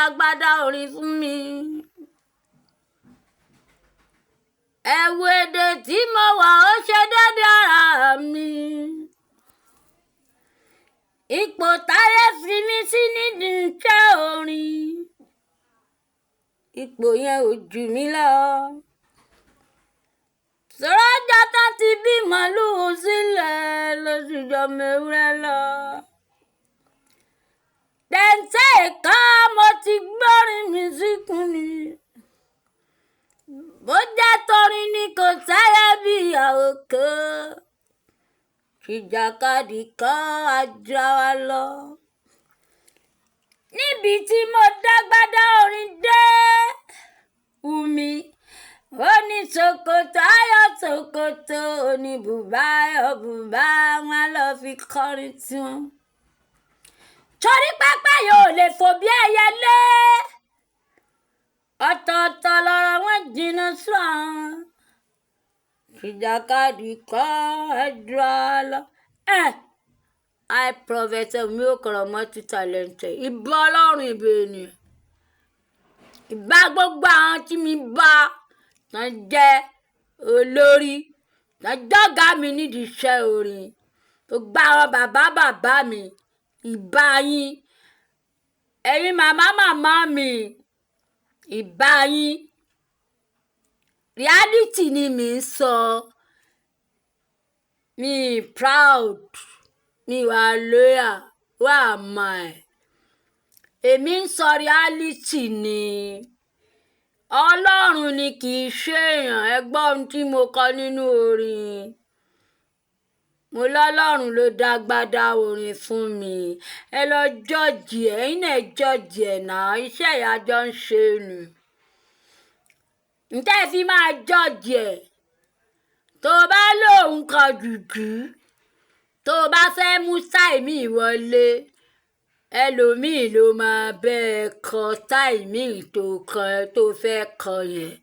dágbádá orin fún mi. ẹ̀wù èdè tí mo wọ̀ ó ṣe déédé ara mi. ipò táyé fi mí sí nídìí iṣẹ́ orin. ipò yẹn ò jù mí lọ. sọ́jà tán ti bí màlúù sílẹ̀ lóṣù jọmọ ewúrẹ́ lọ. tẹ̀ǹtẹ̀ kan mo ti gbórin mi síkùn ni. bó jẹ́ torin ni kò sáyé bí ìyàwó kan. ìjàkadì kan ajá wa lọ. níbi tí mo dágbádá orin dé. Wùmí ó ní ṣòkòtò ayọ̀ ṣòkòtò ó ní bùbá ayọ̀ bùbá wọn lọ fi kọrin tiwọn. torí pápá yóò lè fò bí ẹyẹlé. ọ̀tọ̀ọ̀tọ̀ lọ̀rọ̀ wọn jìnnà sàn. ìjàkadì kan ẹ̀dùn lọ. I Prophet Wunmi Okoromoti-Talented. ìbà Ọlọ́run ìbà ènìyàn. ìbà gbogbo àwọn tí mi bá tán jẹ́ olórí tán jọ́gá mi nídìí iṣẹ́ orin. gbogbo àwọn bàbá mi ìbà yín. ẹ̀yin màmá mi ìbà yín. reality ni mi ń sọ. mi proud mi wà loyal wà máa èmi ń sọ reality ni. Ọlọ́run ni kì í ṣèèyàn. ẹ gbọ́ ohun tí mo kọ nínú orin. mo lọ́lọ́run ló dágbádá orin fún mi. ẹ lọ jọ́ọ̀jì ẹ̀ ẹ̀yin náà jọ́ọ̀jì ẹ̀ náà iṣẹ́ ìyájọ́ ń ṣe nù. ǹtẹ́ fi máa jọ́ọ̀jì ẹ̀ tó bá lóun kan jùjú tó bá fẹ́ mú táìmì wọlé ẹlòmíì ló máa bẹ́ẹ̀ kọ táìmì tó fẹ́ kọ yẹn.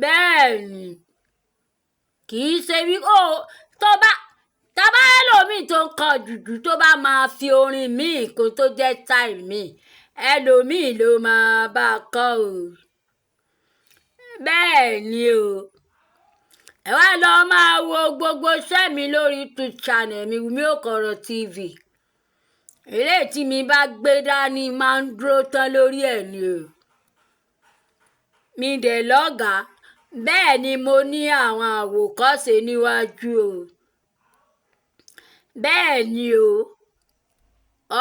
bẹ́ẹ̀ ni kì í ṣe wí tó bá ẹlòmíì tó ń kọ jùjú tó bá máa fi orin míì kó tó jẹ́ táìmì ẹlòmíì ló máa bá kọ o. bẹ́ẹ̀ ni o. ẹ wá lọ máa wo gbogbo iṣẹ́ mi lórí YouTube channel mi Wunmi Okoro TV. eléyìí tí mi bá gbé dání máa ń dúró tán lórí ẹ̀ ni o. mi dẹ̀ lọ́gàá bẹ́ẹ̀ ni mo ní àwọn àwòkọ́ṣe níwájú o. bẹ́ẹ̀ ni o.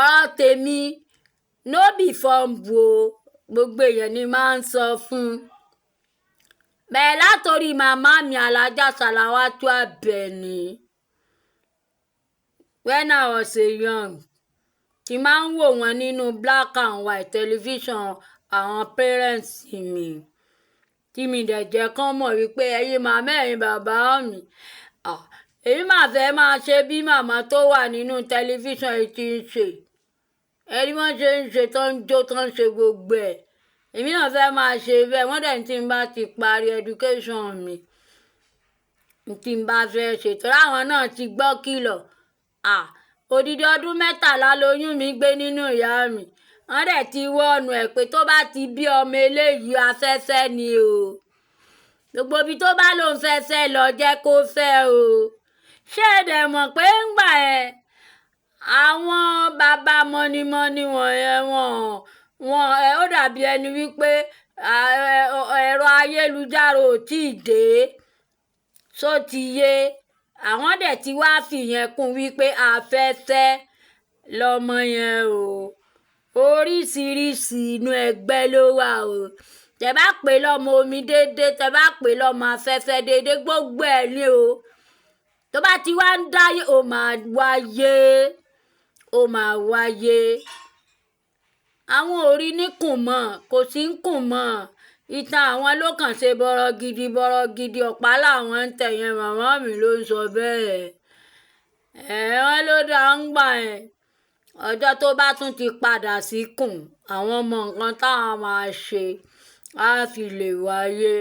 ọ̀rọ̀ tèmi no be fumble o. gbogbo èèyàn ni máa ń sọ fún. bẹ́ẹ̀ látòrí màmá mi Alájà Sàláwátù Àbẹ̀ní. when I was a young tí máa ń wò wọ́n nínú black and white television àwọn parents mi tí mi dẹ̀ jẹ́ kán mọ̀ wípé ẹ̀yin màmá ẹ̀yin bàbá mi èyí máa fẹ́ máa ṣe bí màmá tó wà nínú tẹlifíṣàn yìí ti ń ṣe. ẹni wọ́n ṣe ń ṣe tó ń jó tó ń ṣe gbogbo ẹ̀ èmi náà fẹ́ máa ṣe bẹ́ẹ̀. wọ́n dẹ̀ tí n bá ti parí education mi tí n bá fẹ́ ṣe torí àwọn náà ti gbọ́ kìlọ̀. odidi ọdún 13 lóyún mi gbé nínú ìyá mi. wọ́n dẹ̀ ti wọ́ọ̀nù ẹ̀ pé tó bá ti bí ọmọ eléyìí afẹ́fẹ́ ni o. gbogbo ibi tó bá lòun fẹ́fẹ́ lọ jẹ́ kó fẹ́ o. ṣé ẹ dẹ̀ mọ̀ pé ń gbà ẹ̀ àwọn bàbá mọ́nímọ́ní wọ̀nyẹn ó dàbí ẹni wípé ẹ̀rọ ayélujára ò tí ì dé só ti yé. àwọn dẹ̀ ti wá fìyẹn kún wípé afẹ́fẹ́ lọmọ yẹn o. oríṣiríṣi inú ẹgbẹ́ ló wà o. tẹ bá pè lọ́mọ omi déédéé tẹ bá pè lọ́mọ afẹ́fẹ́ déédéé gbogbo ẹ̀ ní o. tó bá ti wá ń dáyé ó máa wáyé. àwọn orí níkùn mọ́ kò sí ń kùn mọ́. ìtàn àwọn ló kàn ṣe bọ́rọ̀ gidi ọ̀pá làwọn ń tẹ̀yẹn màmá mi ló ń sọ bẹ́ẹ̀. wọ́n ló dá ń gbà ẹ̀ ọjọ́ tó bá tún ti padà síkùn àwọn ọmọ nǹkan táwọn máa ṣe á fi lè wáyé.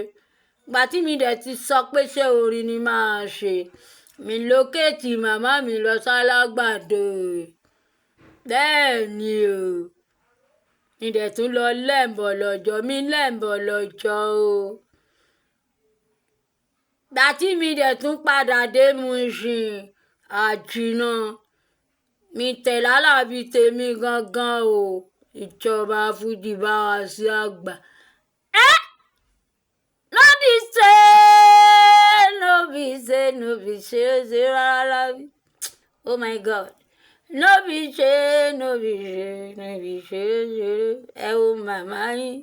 ìgbà tí mi dẹ̀ ti sọ pé ṣé orin ni máa ṣe mi lókèétì màmá mi lọ sálágbàdo. bẹ́ẹ̀ ni o. ìdẹ̀ tún lọ lẹ́ǹbọ̀ lọ́jọ́ mi lẹ́ǹbọ̀ lọ́jọ́ o. gbà tí mi dẹ̀ tún padà dé Mushin àjìnà mi tẹ̀lé Alábí tèmi gangan o. ìjọba fújì bá wa sí àgbà. no be say rárá. Oh my God. No be say ẹ wo màmá yín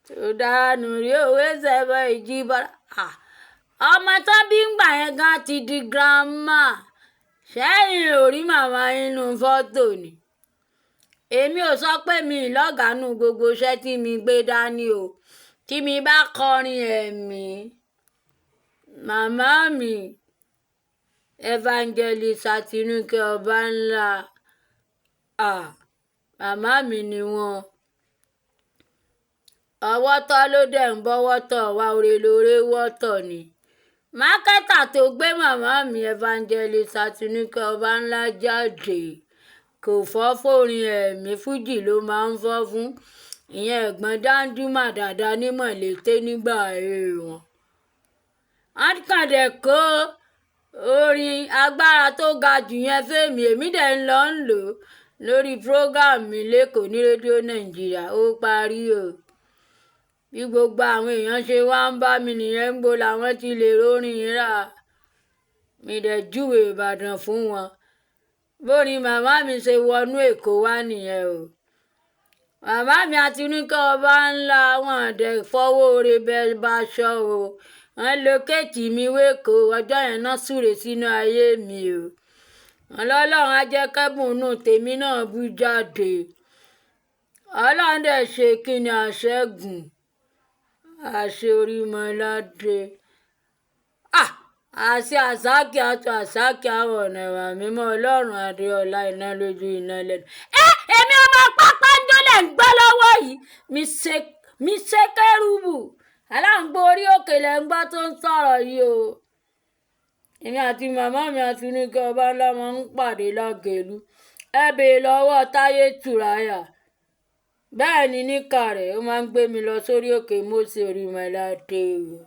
tó dánú rí òwe sẹ́bọ̀ ìjìbọ̀ra. ọmọ tó bí ń gbà yẹn gan ti di grandma. sẹ́yìn ò rí màmá yín nínú fọ́tò ni. èmi ò sọ pé mi lọ́gàánú gbogbo iṣẹ́ tí mi gbé dání o. tí mi bá kọrin ẹ̀mí màmá mi Evangelist Àtinúkẹ́ Ọbánlá màmá mi ni wọ́n. ọwọ́ tọ́ ló dẹ̀ ń bọ́wọ́ tọ̀ wá oore lóore wọ́tọ̀ ni. mákẹ́tà tó gbé màmá mi Evangelist Àtinúkẹ́ Ọbánlá jáde kò fọ́ fórin ẹ̀mí fújì ló máa ń fọ́ fún. ìyẹn ẹ̀gbọ́n Dáńjúmà dáadáa ní Mọ̀lété nígbà ayé wọn. wọ́n kàn dẹ̀ kó orin agbára tó ga jù yẹn fèmí èmi dẹ̀ ń lọ ń lò lórí program mi lẹ́kọ̀ọ́ ní rédíò Nàìjíríà ó parí o. bí gbogbo àwọn èèyàn ṣe wá ń bá mi nìyẹn ń gbó làwọn ti lè rórin rà. mi dẹ̀ júwe Ìbàdàn fún wọn. bórin màmá mi ṣe wọnú Èkó wá nìyẹn o. màmá mi Àtinúkẹ́ Ọbánlá wọn dẹ̀ fọwọ́ oore bẹ́ẹ̀ bá aṣọ o. wọ́n lókèétì mi wéko ọjọ́ yẹn náà súre sínú ayé mi o. ọlọ́run á jẹ́ kẹ́bùn inú tèmi náà bú jáde. ọlọ́run dẹ̀ ṣe kíni àṣẹ́gun àṣẹ Orímọládé. àṣẹ àsákì àtọ àsákì àwọn ọ̀nà ìwà mímọ́ ọlọ́run adéọlá iná lójú iná lẹ́nu. èmi ọmọ pápá ń jólẹ̀ ń gbọ́ lọ́wọ́ yìí mi ṣe kérúbù aláǹgbó orí òkè lẹ́ ń gbọ́ tó ń sọ̀rọ̀ yìí o. èmi àti màmá mi Àtinúkẹ́ Ọbánlá máa ń pàdé lágẹ̀lú. ẹ bèè lọ́wọ́ Táyé Tùráyà. bẹ́ẹ̀ ni níkà rẹ̀ ó máa ń gbé mi lọ sórí òkè Mósè Orímọládé o.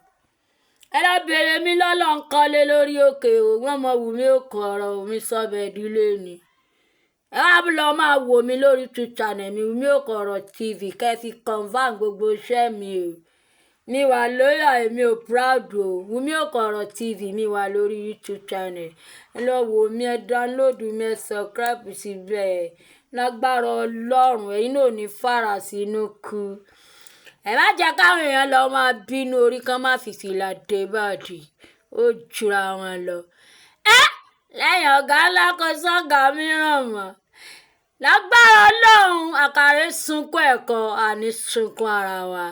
ẹ lọ bèrè mi lọ́lọ́ ń kọ́lé lórí òkè o. wọ́n mọ Wùmí Òkọ̀rọ̀ Wùmí sọ́bẹ̀ ìdílé ni. ẹ wá lọ máa wò mí lórí YouTube channel mi Wùmí Òkọ̀rọ̀ TV kẹ́ fi confam gbogbo iṣẹ́ mi o. mi wà lóyà èmi ò proud o. Wùmí Òkọ̀rọ̀ TV mi wà lórí YouTube channel. ẹ lọ wò mí ẹ download mi ẹ subscribe síbẹ̀ lágbára Ọlọ́run ẹ̀yin náà ò ní fara sínú kú. ẹ má jẹ́ káwọn èèyàn lọ máa bínú orí kan má fi fìlà dé bàdì ó jura wọn lọ. lẹ́yìn ọ̀gá ńlá kan sọ́gà mìíràn mọ́. lágbára Ọlọ́run àkàrẹ́ sunkún ẹ̀kọ́ àní sunkún ara wa.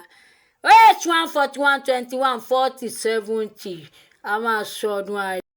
81 41 21 40 70 a máa sọdún ayé.